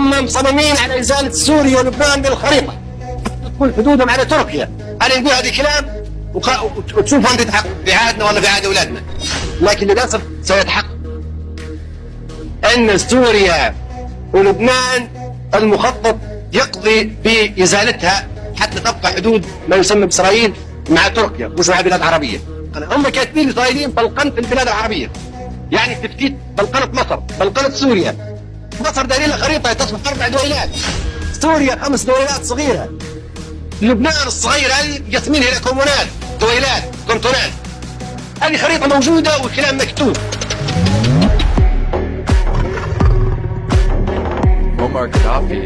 هم مصممين على ازاله سوريا ولبنان من الخريطه، تكون حدودهم على تركيا. انا نقول هذا الكلام وتشوف انت تحقق في عهدنا ولا في عهد اولادنا، لكن للاسف سيتحقق ان سوريا ولبنان المخطط يقضي بازالتها حتى تبقى حدود ما يسمى باسرائيل مع تركيا مش مع بلاد عربيه. هم كاتبين الاسرائيليين بلقنه البلاد العربيه، يعني تفتيت بلقنه مصر، بلقنه سوريا. مصر دليل خريطه تصبح 4 دويلات، سوريا 5 دويلات صغيره، لبنان الصغير هذه قسمينها الى كومونات، دويلات، كنتونات. هذه خريطه موجوده والكلام مكتوب. Muammar Gaddafi